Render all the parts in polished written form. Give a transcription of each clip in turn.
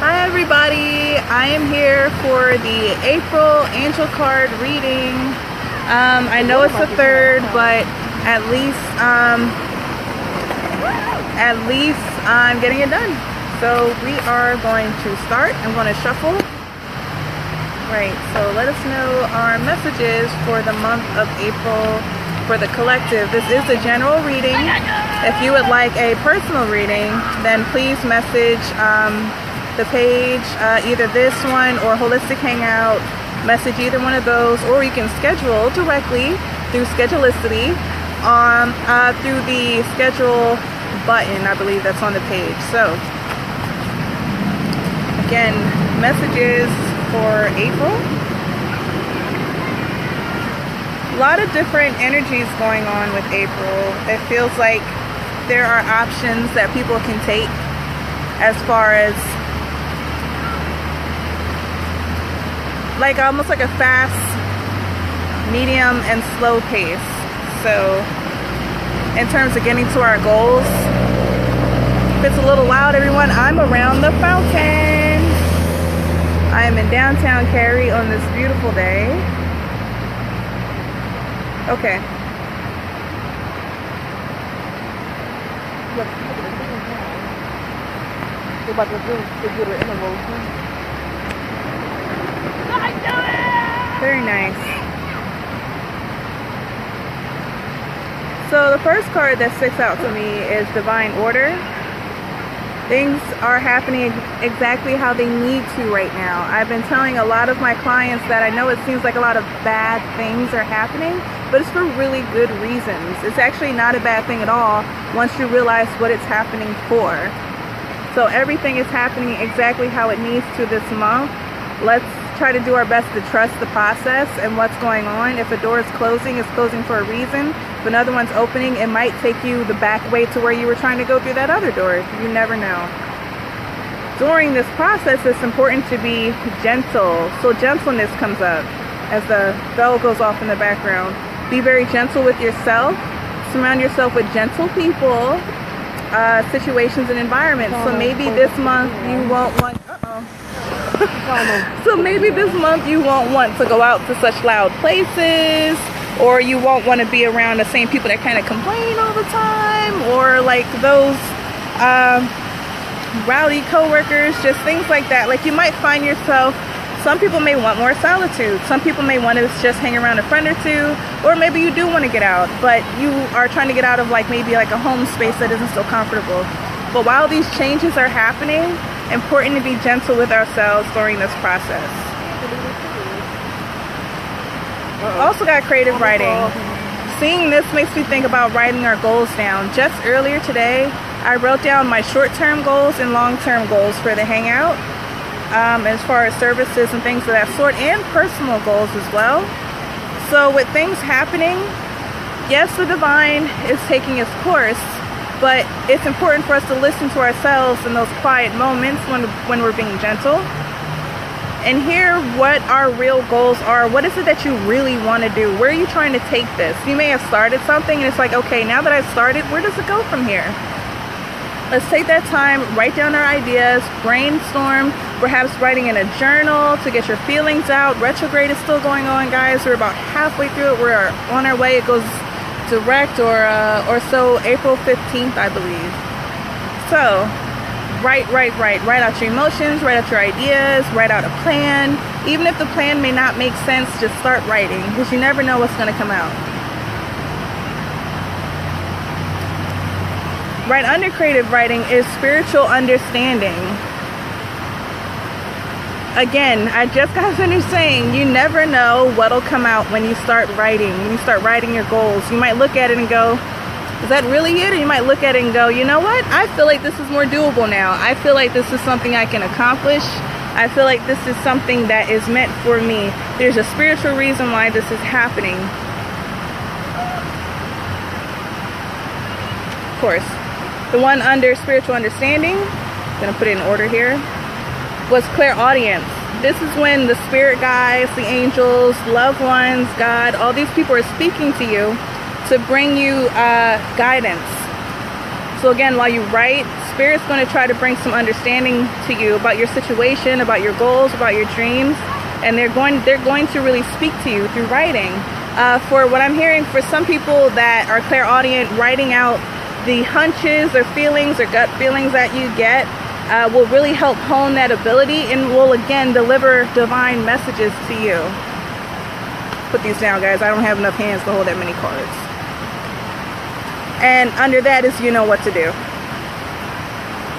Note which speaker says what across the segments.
Speaker 1: Hi everybody, I am here for the April angel card reading. I know it's the 3rd, but at least I'm getting it done. So we are going to start. I'm going to shuffle. Right, so let us know our messages for the month of April for the collective. This is a general reading. If you would like a personal reading, then please message the page, either this one or Holistic Hangout. Message either one of those, or you can schedule directly through Schedulicity through the schedule button, I believe that's on the page. So again, messages for April. A lot of different energies going on with April. It feels like there are options that people can take as far as like almost like a fast, medium, and slow pace. So in terms of getting to our goals, if it's a little loud, everyone, I'm around the fountain. I am in downtown Cary on this beautiful day. Okay. Very nice. So the first card that sticks out to me is Divine Order. Things are happening exactly how they need to right now. I've been telling a lot of my clients that I know it seems like a lot of bad things are happening, but it's for really good reasons. It's actually not a bad thing at all once you realize what it's happening for. So everything is happening exactly how it needs to this month. Let's try to do our best to trust the process and what's going on. If a door is closing, it's closing for a reason. If another one's opening, it might take you the back way to where you were trying to go through that other door. You never know. During this process, it's important to be gentle. So gentleness comes up as the bell goes off in the background. Be very gentle with yourself. Surround yourself with gentle people, situations, and environments. So maybe this month you won't want... So maybe this month you won't want to go out to such loud places, or you won't want to be around the same people that kind of complain all the time, or like those rowdy coworkers, just things like that. Like you might find yourself, some people may want more solitude, some people may want to just hang around a friend or two, or maybe you do want to get out, but you are trying to get out of like maybe like a home space that isn't so comfortable. But while these changes are happening, important to be gentle with ourselves during this process. Also got creative writing. Seeing this makes me think about writing our goals down. Just earlier today, I wrote down my short-term goals and long-term goals for the Hangout, as far as services and things of that sort, and personal goals as well. So with things happening, yes, the divine is taking its course, but it's important for us to listen to ourselves in those quiet moments when we're being gentle and hear what our real goals are. What is it that you really want to do? Where are you trying to take this? You may have started something and it's like, okay, now that I've started, where does it go from here? Let's take that time, write down our ideas, brainstorm, perhaps writing in a journal to get your feelings out. Retrograde is still going on, guys. We're about halfway through it. We're on our way. It goes direct or so April 15th, I believe. So write out your emotions, write out your ideas, write out a plan. Even if the plan may not make sense, just start writing, because you never know what's going to come out. Right under creative writing is spiritual understanding. Again, I just got finished saying you never know what'll come out when you start writing. When you start writing your goals, you might look at it and go, is that really it? Or you might look at it and go, you know what? I feel like this is more doable now. I feel like this is something I can accomplish. I feel like this is something that is meant for me. There's a spiritual reason why this is happening. Of course, the one under spiritual understanding, I'm gonna put it in order here, was clairaudience. This is when the spirit guides, the angels, loved ones, God, all these people are speaking to you to bring you guidance. So again, while you write, Spirit's going to try to bring some understanding to you about your situation, about your goals, about your dreams, and they're going to really speak to you through writing. For what I'm hearing, for some people that are clairaudient, writing out the hunches or feelings or gut feelings that you get will really help hone that ability and will again deliver divine messages to you. Put these down, guys. I don't have enough hands to hold that many cards. And under that is you know what to do.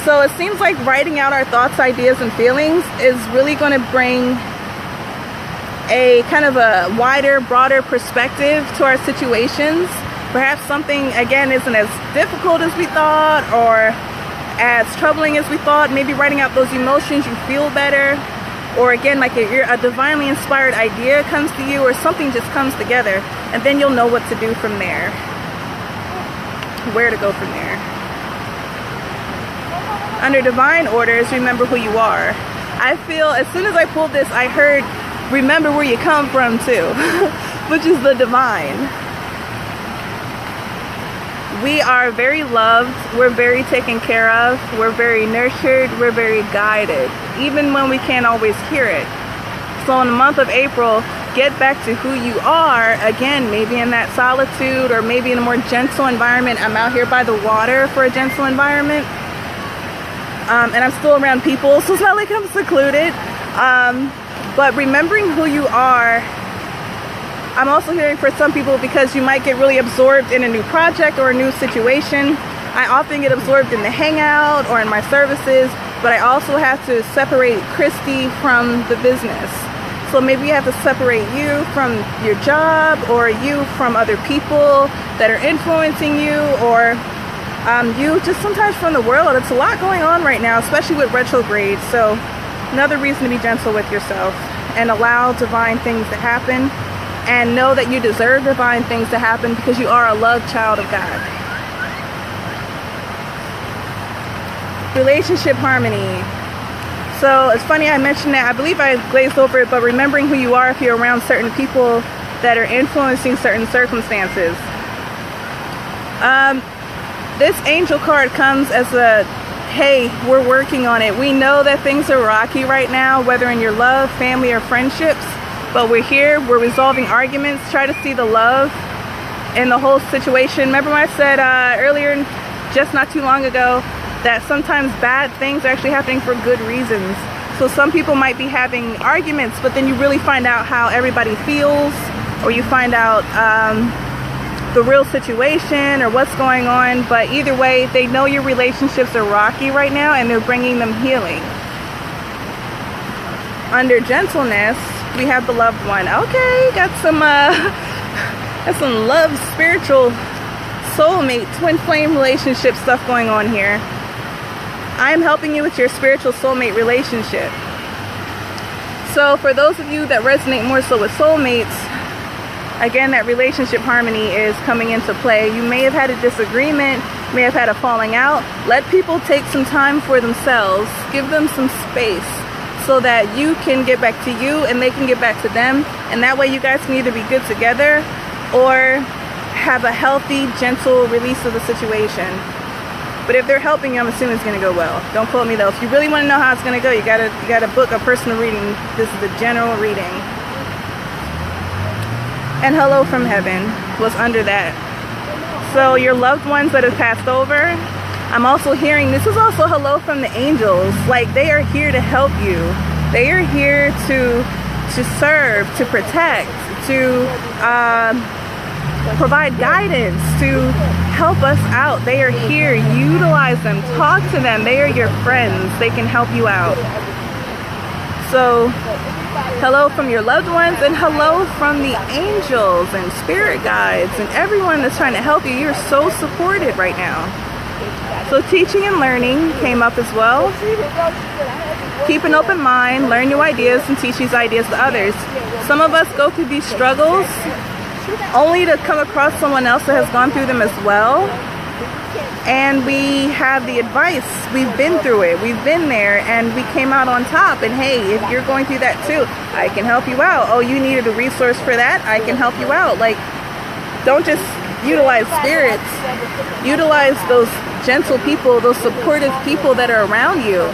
Speaker 1: So it seems like writing out our thoughts, ideas, and feelings is really going to bring a kind of a wider, broader perspective to our situations. Perhaps something, again, isn't as difficult as we thought or as troubling as we thought. Maybe writing out those emotions, you feel better. Or again, like a divinely inspired idea comes to you or something just comes together. And then you'll know what to do from there. Where to go from there. Under divine orders, remember who you are. I feel as soon as I pulled this, I heard remember where you come from too, which is the divine. We are very loved, we're very taken care of, we're very nurtured, we're very guided, even when we can't always hear it. So in the month of April, get back to who you are, again, maybe in that solitude or maybe in a more gentle environment. I'm out here by the water for a gentle environment. And I'm still around people, so it's not like I'm secluded. But remembering who you are, I'm also hearing for some people because you might get really absorbed in a new project or a new situation. I often get absorbed in the hangout or in my services, but I also have to separate Christy from the business. So maybe you have to separate you from your job or you from other people that are influencing you or you just sometimes from the world. It's a lot going on right now, especially with retrograde. So another reason to be gentle with yourself and allow divine things to happen and know that you deserve divine things to happen because you are a loved child of God. Relationship harmony. So it's funny I mentioned that. I believe I glazed over it, but remembering who you are if you're around certain people that are influencing certain circumstances. This angel card comes as a, hey, we're working on it. We know that things are rocky right now, whether in your love, family, or friendships, but we're here, we're resolving arguments. Try to see the love in the whole situation. Remember when I said earlier, just not too long ago, that sometimes bad things are actually happening for good reasons. So some people might be having arguments, but then you really find out how everybody feels, or you find out the real situation or what's going on. But either way, they know your relationships are rocky right now and they're bringing them healing. Under gentleness, we have the loved one. Okay, got some love, spiritual, soulmate, twin flame relationship stuff going on here. I am helping you with your spiritual soulmate relationship. So for those of you that resonate more so with soulmates, again, that relationship harmony is coming into play. You may have had a disagreement, may have had a falling out. Let people take some time for themselves. Give them some space so that you can get back to you and they can get back to them. And that way you guys can either be good together or have a healthy, gentle release of the situation. But if they're helping you, I'm assuming it's going to go well. Don't quote me though. If you really want to know how it's going to go, you gotta book a personal reading. This is the general reading. And hello from heaven was under that. So your loved ones that have passed over, I'm also hearing this is also hello from the angels. Like they are here to help you. They are here to serve, to protect, to provide guidance, to help us out. They are here. Utilize them. Talk to them. They are your friends. They can help you out. So hello from your loved ones and hello from the angels and spirit guides and everyone that's trying to help you. You're so supported right now. So teaching and learning came up as well. Keep an open mind, learn new ideas, and teach these ideas to others. Some of us go through these struggles only to come across someone else that has gone through them as well. And we have the advice. We've been through it. We've been there and we came out on top. And hey, if you're going through that too, I can help you out. Oh, you needed a resource for that? I can help you out. Like, don't just utilize spirits. Utilize those gentle people, those supportive people that are around you.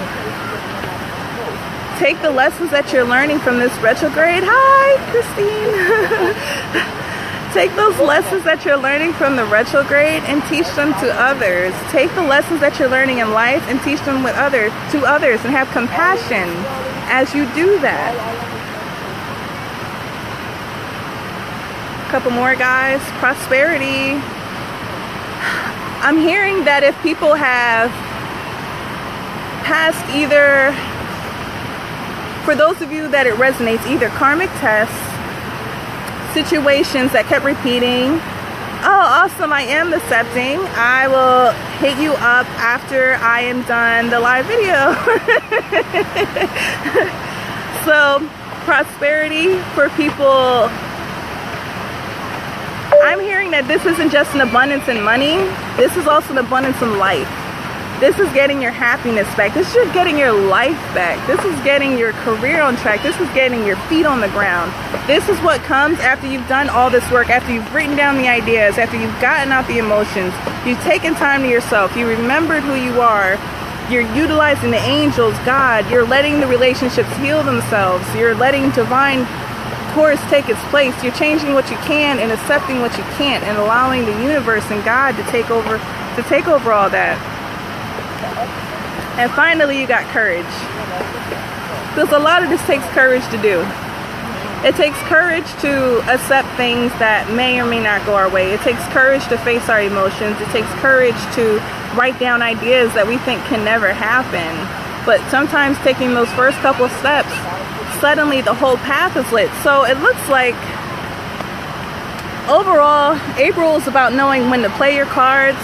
Speaker 1: Take the lessons that you're learning from this retrograde. Hi, Christine. Take those lessons that you're learning from the retrograde and teach them to others. Take the lessons that you're learning in life and teach them to others, and have compassion as you do that. A couple more, guys. Prosperity. I'm hearing that if people have passed either, for those of you that it resonates, either karmic tests, situations that kept repeating. Oh, awesome, I am accepting. I will hit you up after I am done the live video. So, prosperity for people. I'm hearing that this isn't just an abundance in money. This is also an abundance in life. This is getting your happiness back. This is just getting your life back. This is getting your career on track. This is getting your feet on the ground. This is what comes after you've done all this work, after you've written down the ideas, after you've gotten out the emotions, you've taken time to yourself, you remembered who you are, you're utilizing the angels, God, you're letting the relationships heal themselves, you're letting divine course take its place, you're changing what you can and accepting what you can't, and allowing the universe and God to take over all that. And finally, you got courage. Because a lot of this takes courage to do. It takes courage to accept things that may or may not go our way. It takes courage to face our emotions. It takes courage to write down ideas that we think can never happen. But sometimes taking those first couple steps, suddenly the whole path is lit. So it looks like overall, April is about knowing when to play your cards,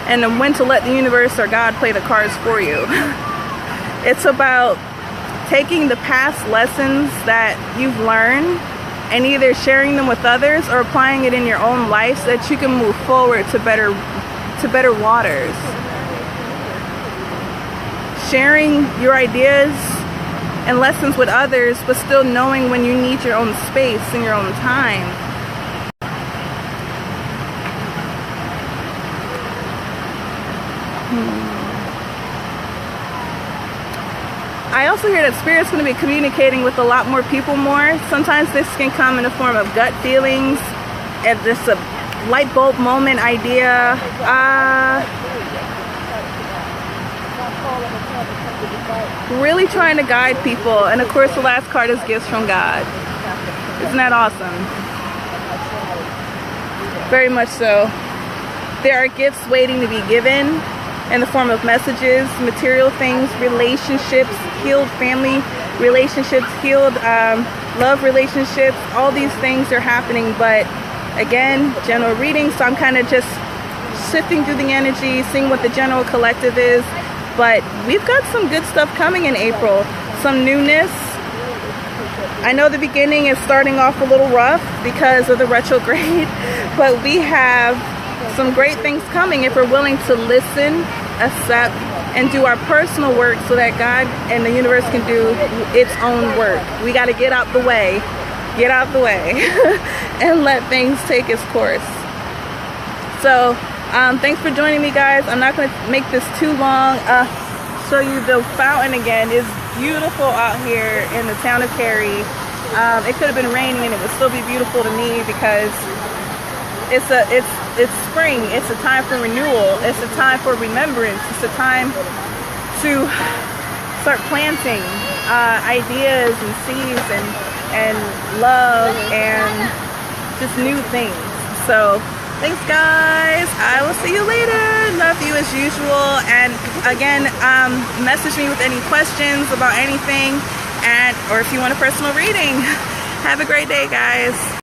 Speaker 1: and then when to let the universe or God play the cards for you. It's about taking the past lessons that you've learned and either sharing them with others or applying it in your own life so that you can move forward to better waters. Sharing your ideas and lessons with others, but still knowing when you need your own space and your own time. I also hear that Spirit's going to be communicating with a lot more people more. Sometimes this can come in the form of gut feelings, and just a light bulb moment idea. Really trying to guide people. And of course the last card is gifts from God. Isn't that awesome? Very much so. There are gifts waiting to be given in the form of messages, material things, relationships, healed family relationships, healed love relationships. All these things are happening, but again, general reading, so I'm kind of just sifting through the energy, seeing what the general collective is. But we've got some good stuff coming in April, some newness. I know the beginning is starting off a little rough because of the retrograde, but we have some great things coming if we're willing to listen, accept, and do our personal work so that God and the universe can do its own work. We got to get out the way, and let things take its course. So thanks for joining me, guys. I'm not going to make this too long. Show you the fountain again. It's beautiful out here in the town of Cary. It could have been raining and it would still be beautiful to me because it's spring. It's a time for renewal. It's a time for remembrance. It's a time to start planting ideas and seeds and love and just new things. So thanks, guys. I will see you later. Love you as usual. And again, message me with any questions about anything, or if you want a personal reading. Have a great day, guys.